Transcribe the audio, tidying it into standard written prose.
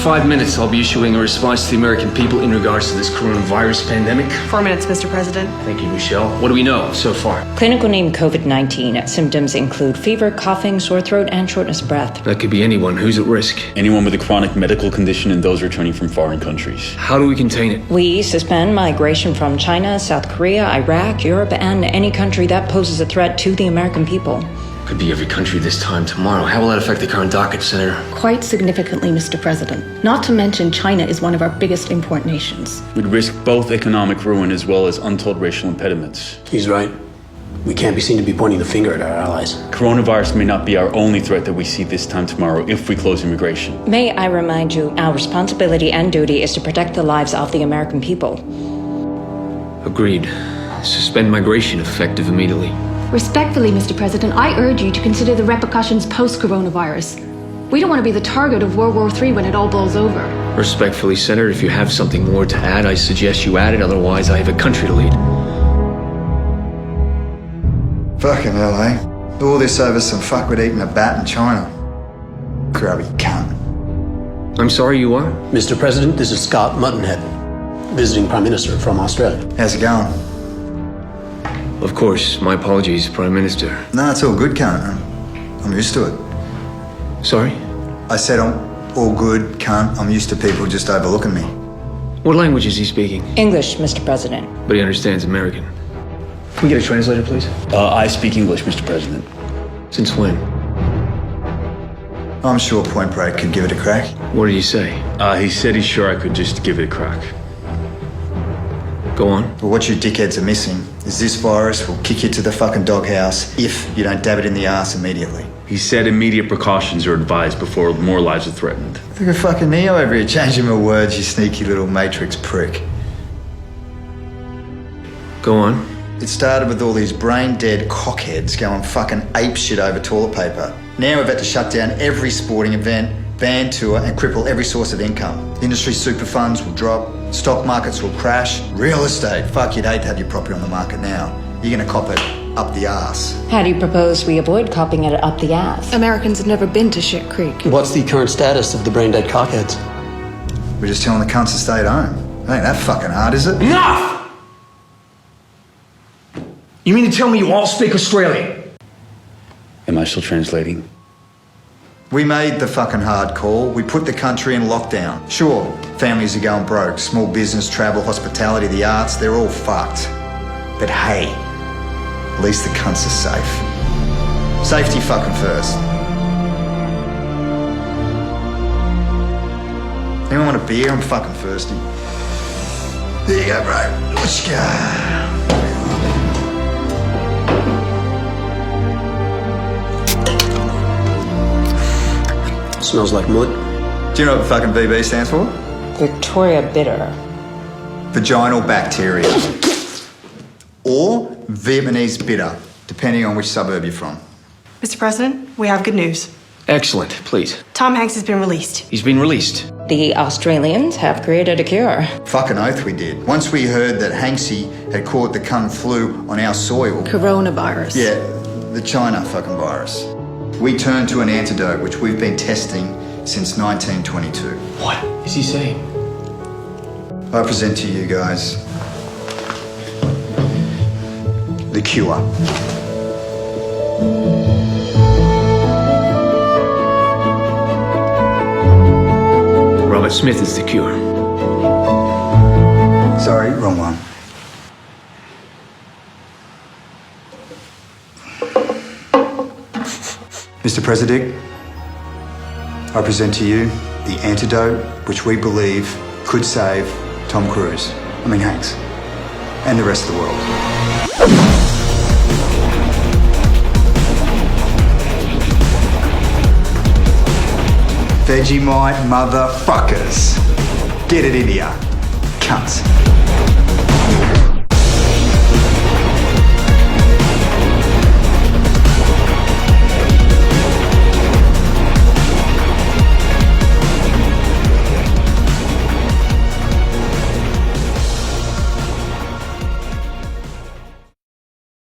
5 minutes, I'll be issuing a response to the American people in regards to this coronavirus pandemic. 4 minutes, Mr. President. Thank you, Michelle. What do we know so far? Clinical name COVID-19. Symptoms include fever, coughing, sore throat, and shortness of breath. That could be anyone. Who's at risk? Anyone with a chronic medical condition and those returning from foreign countries. How do we contain it? We suspend migration from China, South Korea, Iraq, Europe, and any country that poses a threat to the American people. Could be every country this time tomorrow. How will that affect the current docket, Senator? Quite significantly, Mr. President. Not to mention China is one of our biggest import nations. We'd risk both economic ruin as well as untold racial impediments. He's right. We can't be seen to be pointing the finger at our allies. Coronavirus may not be our only threat that we see this time tomorrow if we close immigration. May I remind you, our responsibility and duty is to protect the lives of the American people. Agreed. Suspend migration effective immediately. Respectfully, Mr. President, I urge you to consider the repercussions post-coronavirus. We don't want to be the target of World War III when it all blows over. Respectfully, Senator, if you have something more to add, I suggest you add it. Otherwise, I have a country to lead. Fucking hell, eh? All this over some fuckwit eating a bat in China. Grubby cunt. I'm sorry, you are? Mr. President, this is Scott Muttonhead, visiting Prime Minister from Australia. How's it going? Of course. My apologies, Prime Minister. No, it's all good, cunt. I'm used to it. Sorry? I said I'm all good, cunt. I'm used to people just overlooking me. What language is he speaking? English, Mr. President. But he understands American. Can we get a translator, please? I speak English, Mr. President. Since when? I'm sure Point Break could give it a crack. What did he say? He said he's sure I could just give it a crack. Go on. But what you dickheads are missing is this virus will kick you to the fucking doghouse if you don't dab it in the ass immediately. He said immediate precautions are advised before more lives are threatened. Look at fucking Neo over here changing my words, you sneaky little Matrix prick. Go on. It started with all these brain-dead cockheads going fucking apeshit over toilet paper. Now we've had to shut down every sporting event, van tour, and cripple every source of income. Industry super funds will drop, stock markets will crash, real estate, fuck, you'd hate to have your property on the market now. You're gonna cop it up the arse. How do you propose we avoid copying it up the ass? Americans have never been to Shit Creek. What's the current status of the brain-dead cockheads? We're just telling the cunts to stay at home. It ain't that fucking hard, is it? Enough! You mean to tell me you all speak Australian? Am I still translating? We made the fucking hard call. We put the country in lockdown. Sure, families are going broke. Small business, travel, hospitality, the arts, they're all fucked. But hey, at least the cunts are safe. Safety fucking first. Anyone want a beer? I'm fucking thirsty. There you go, bro. Let's go. Smells like mud. Do you know what fucking VB stands for? Victoria Bitter. Vaginal bacteria. Or Vietnamese bitter, depending on which suburb you're from. Mr. President, we have good news. Excellent. Please. Tom Hanks has been released. He's been released. The Australians have created a cure. Fucking oath we did. Once we heard that Hanksy had caught the cunt flu on our soil. Coronavirus. Yeah, the China fucking virus. We turned to an antidote which we've been testing since 1922. What is he saying? I present to you guys the cure. Robert Smith is the cure. Sorry, wrong one. Mr. President, I present to you the antidote which we believe could save Tom Cruise, Hanks, and the rest of the world. Vegemite motherfuckers. Get it in here, cunts.